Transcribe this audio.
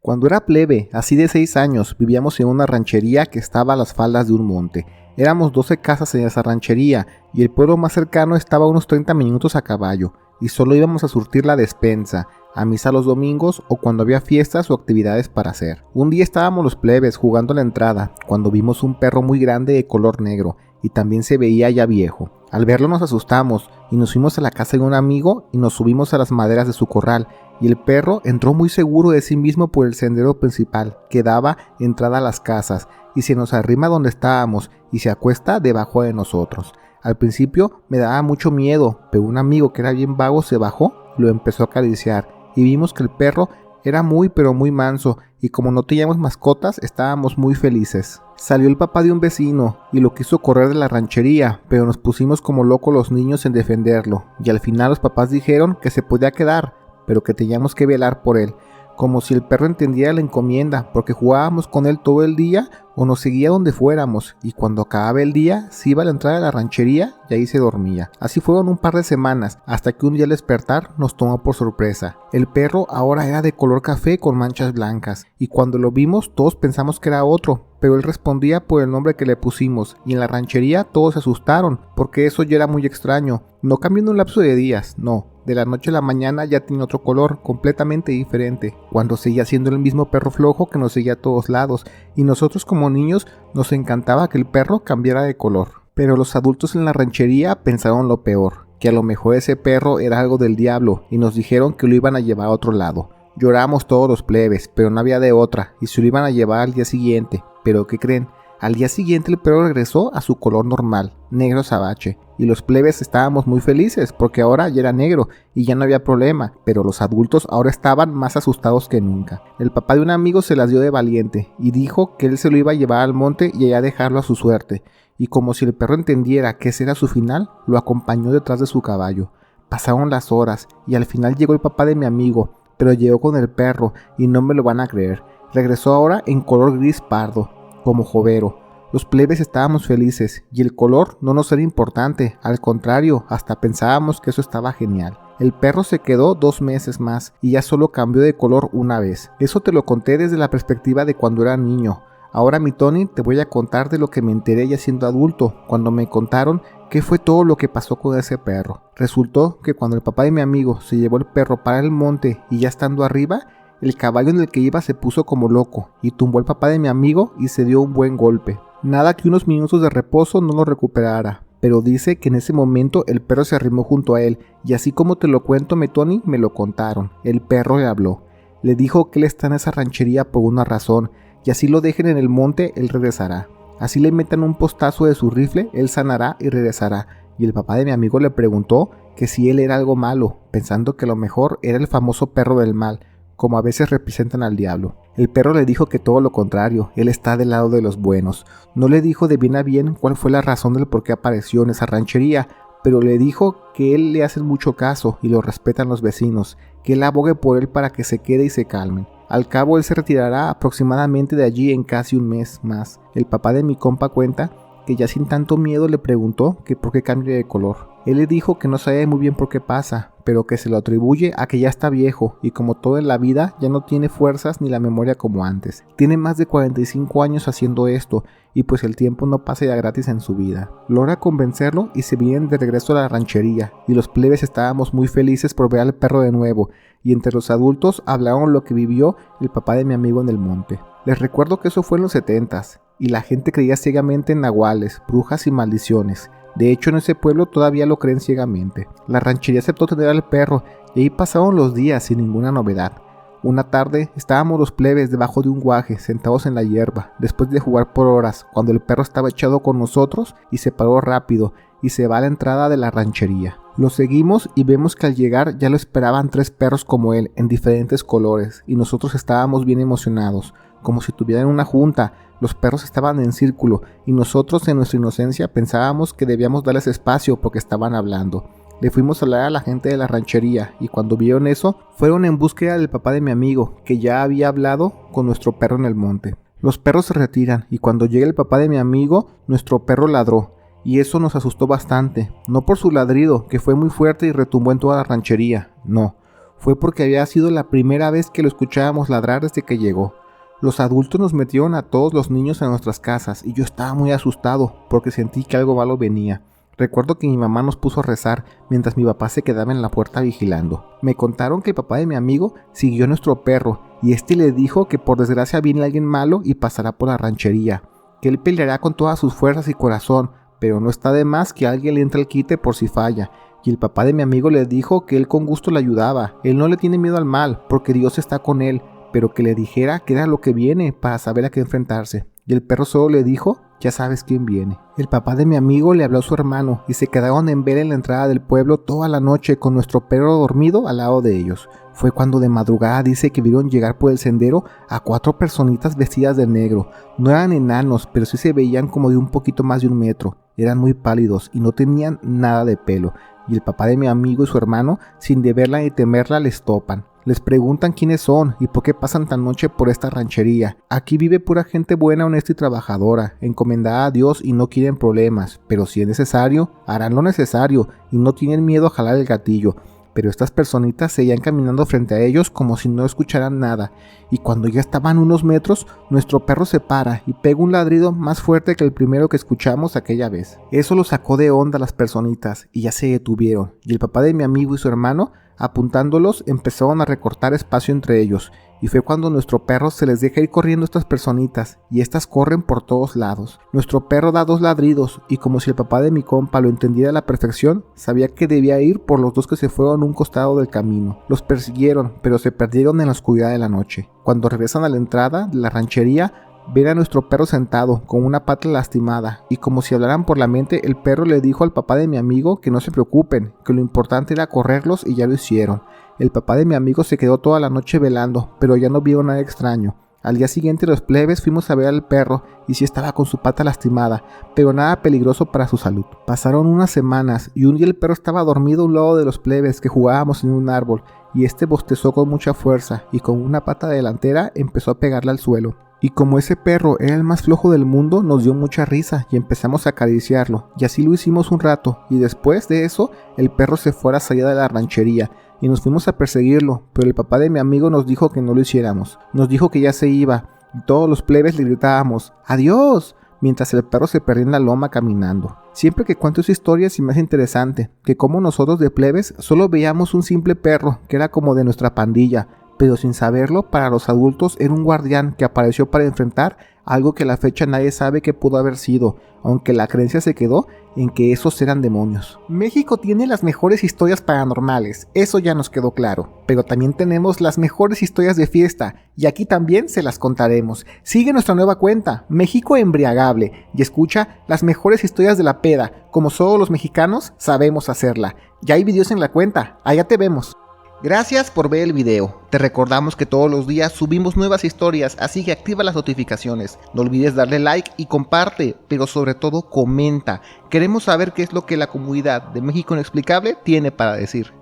Cuando era plebe, así de 6 años, vivíamos en una ranchería que estaba a las faldas de un monte. Éramos 12 casas en esa ranchería y el pueblo más cercano estaba a unos 30 minutos a caballo y solo íbamos a surtir la despensa, a misa los domingos o cuando había fiestas o actividades para hacer. Un día estábamos los plebes jugando a la entrada cuando vimos un perro muy grande de color negro y también se veía ya viejo. Al verlo nos asustamos y nos fuimos a la casa de un amigo y nos subimos a las maderas de su corral y el perro entró muy seguro de sí mismo por el sendero principal que daba entrada a las casas y se nos arrima donde estábamos y se acuesta debajo de nosotros. Al principio me daba mucho miedo, pero un amigo que era bien vago se bajó y lo empezó a acariciar y vimos que el perro era muy pero muy manso y como no teníamos mascotas estábamos muy felices. Salió el papá de un vecino y lo quiso correr de la ranchería, pero nos pusimos como locos los niños en defenderlo y al final los papás dijeron que se podía quedar, pero que teníamos que velar por él, como si el perro entendiera la encomienda, porque jugábamos con él todo el día o nos seguía donde fuéramos, y cuando acababa el día se iba a la entrada de la ranchería y ahí se dormía. Así fueron un par de semanas, hasta que un día al despertar nos tomó por sorpresa. El perro ahora era de color café con manchas blancas, y cuando lo vimos todos pensamos que era otro, pero él respondía por el nombre que le pusimos, y en la ranchería todos se asustaron, porque eso ya era muy extraño. No cambió en un lapso de días, no. De la noche a la mañana ya tenía otro color, completamente diferente, cuando seguía siendo el mismo perro flojo que nos seguía a todos lados, y nosotros como niños nos encantaba que el perro cambiara de color. Pero los adultos en la ranchería pensaron lo peor, que a lo mejor ese perro era algo del diablo, y nos dijeron que lo iban a llevar a otro lado. Lloramos todos los plebes, pero no había de otra, y se lo iban a llevar al día siguiente. ¿Pero qué creen? Al día siguiente el perro regresó a su color normal, negro azabache, y los plebes estábamos muy felices porque ahora ya era negro y ya no había problema, pero los adultos ahora estaban más asustados que nunca. El papá de un amigo se las dio de valiente y dijo que él se lo iba a llevar al monte y allá dejarlo a su suerte, y como si el perro entendiera que ese era su final, lo acompañó detrás de su caballo. Pasaron las horas y al final llegó el papá de mi amigo, pero llegó con el perro y no me lo van a creer. Regresó ahora en color gris pardo, como jovero. Los plebes estábamos felices y el color no nos era importante, al contrario, hasta pensábamos que eso estaba genial. El perro se quedó 2 meses más y ya solo cambió de color una vez. Eso te lo conté desde la perspectiva de cuando era niño. Ahora mi Tony te voy a contar de lo que me enteré ya siendo adulto, cuando me contaron qué fue todo lo que pasó con ese perro. Resultó que cuando el papá de mi amigo se llevó el perro para el monte y ya estando arriba, el caballo en el que iba se puso como loco y tumbó al papá de mi amigo y se dio un buen golpe. Nada que unos minutos de reposo no lo recuperara, pero dice que en ese momento el perro se arrimó junto a él y así como te lo cuento, Tony, me lo contaron. El perro le habló, le dijo que él está en esa ranchería por una razón y así lo dejen en el monte, él regresará. Así le metan un postazo de su rifle, él sanará y regresará. Y el papá de mi amigo le preguntó que si él era algo malo, pensando que a lo mejor era el famoso perro del mal, como a veces representan al diablo. El perro le dijo que todo lo contrario, él está del lado de los buenos. No le dijo de bien a bien cuál fue la razón del por qué apareció en esa ranchería, pero le dijo que él le hace mucho caso y lo respetan los vecinos, que él abogue por él para que se quede y se calmen. Al cabo él se retirará aproximadamente de allí en casi un mes más. El papá de mi compa cuenta que ya sin tanto miedo le preguntó que por qué cambia de color. Él le dijo que no sabe muy bien por qué pasa, pero que se lo atribuye a que ya está viejo y como todo en la vida ya no tiene fuerzas ni la memoria como antes. Tiene más de 45 años haciendo esto y pues el tiempo no pasa ya gratis en su vida. Logra convencerlo y se vienen de regreso a la ranchería y los plebes estábamos muy felices por ver al perro de nuevo y entre los adultos hablaron lo que vivió el papá de mi amigo en el monte. Les recuerdo que eso fue en los 70s y la gente creía ciegamente en nahuales, brujas y maldiciones. De hecho en ese pueblo todavía lo creen ciegamente. La ranchería aceptó tener al perro y ahí pasaron los días sin ninguna novedad. Una tarde estábamos los plebes debajo de un guaje sentados en la hierba después de jugar por horas cuando el perro estaba echado con nosotros y se paró rápido y se va a la entrada de la ranchería. Lo seguimos y vemos que al llegar ya lo esperaban 3 perros como él en diferentes colores y nosotros estábamos bien emocionados, como si tuvieran una junta. Los perros estaban en círculo y nosotros en nuestra inocencia pensábamos que debíamos darles espacio porque estaban hablando. Le fuimos a hablar a la gente de la ranchería y cuando vieron eso, fueron en búsqueda del papá de mi amigo, que ya había hablado con nuestro perro en el monte. Los perros se retiran y cuando llega el papá de mi amigo, nuestro perro ladró. Y eso nos asustó bastante, no por su ladrido, que fue muy fuerte y retumbó en toda la ranchería, no. fue porque había sido la primera vez que lo escuchábamos ladrar desde que llegó. Los adultos nos metieron a todos los niños en nuestras casas y yo estaba muy asustado porque sentí que algo malo venía. Recuerdo que mi mamá nos puso a rezar mientras mi papá se quedaba en la puerta vigilando. Me contaron que el papá de mi amigo siguió a nuestro perro y este le dijo que por desgracia viene alguien malo y pasará por la ranchería, que él peleará con todas sus fuerzas y corazón, pero no está de más que alguien le entre al quite por si falla. Y el papá de mi amigo le dijo que él con gusto le ayudaba, él no le tiene miedo al mal porque Dios está con él, pero que le dijera que era lo que viene para saber a qué enfrentarse. Y el perro solo le dijo: ya sabes quién viene. El papá de mi amigo le habló a su hermano y se quedaron en vela en la entrada del pueblo toda la noche con nuestro perro dormido al lado de ellos. Fue cuando de madrugada dice que vieron llegar por el sendero a 4 personitas vestidas de negro. No eran enanos, pero sí se veían como de un poquito más de 1 metro. Eran muy pálidos y no tenían nada de pelo. Y el papá de mi amigo y su hermano, sin deberla ni temerla, les topan. Les preguntan quiénes son y por qué pasan tan noche por esta ranchería. Aquí vive pura gente buena, honesta y trabajadora, encomendada a Dios y no quieren problemas, pero si es necesario, harán lo necesario y no tienen miedo a jalar el gatillo. Pero estas personitas seguían caminando frente a ellos como si no escucharan nada, y cuando ya estaban unos metros, nuestro perro se para y pega un ladrido más fuerte que el primero que escuchamos aquella vez. Eso lo sacó de onda a las personitas y ya se detuvieron, y el papá de mi amigo y su hermano, apuntándolos, empezaron a recortar espacio entre ellos, y fue cuando nuestro perro se les deja ir corriendo a estas personitas, y estas corren por todos lados. Nuestro perro da 2 ladridos, y como si el papá de mi compa lo entendiera a la perfección, sabía que debía ir por los 2 que se fueron a un costado del camino. Los persiguieron, pero se perdieron en la oscuridad de la noche. Cuando regresan a la entrada de la ranchería, ven a nuestro perro sentado, con una pata lastimada, y como si hablaran por la mente, el perro le dijo al papá de mi amigo que no se preocupen, que lo importante era correrlos y ya lo hicieron. El papá de mi amigo se quedó toda la noche velando, pero ya no vio nada extraño. Al día siguiente los plebes fuimos a ver al perro y sí estaba con su pata lastimada, pero nada peligroso para su salud. Pasaron unas semanas y un día el perro estaba dormido a un lado de los plebes que jugábamos en un árbol y este bostezó con mucha fuerza y con una pata delantera empezó a pegarle al suelo. Y como ese perro era el más flojo del mundo, nos dio mucha risa y empezamos a acariciarlo, y así lo hicimos un rato, y después de eso, el perro se fue a la salida de la ranchería, y nos fuimos a perseguirlo, pero el papá de mi amigo nos dijo que no lo hiciéramos, nos dijo que ya se iba, y todos los plebes le gritábamos ¡adiós!, mientras el perro se perdía en la loma caminando. Siempre que cuento esa historia se me hace interesante, que como nosotros de plebes solo veíamos un simple perro, que era como de nuestra pandilla, pero sin saberlo, para los adultos era un guardián que apareció para enfrentar algo que a la fecha nadie sabe qué pudo haber sido, aunque la creencia se quedó en que esos eran demonios. México tiene las mejores historias paranormales, eso ya nos quedó claro, pero también tenemos las mejores historias de fiesta, y aquí también se las contaremos. Sigue nuestra nueva cuenta, México Embriagable, y escucha las mejores historias de la peda, como solo los mexicanos sabemos hacerla. Ya hay videos en la cuenta, allá te vemos. Gracias por ver el video. Te recordamos que todos los días subimos nuevas historias, así que activa las notificaciones. No olvides darle like y comparte, pero sobre todo comenta. Queremos saber qué es lo que la comunidad de México Inexplicable tiene para decir.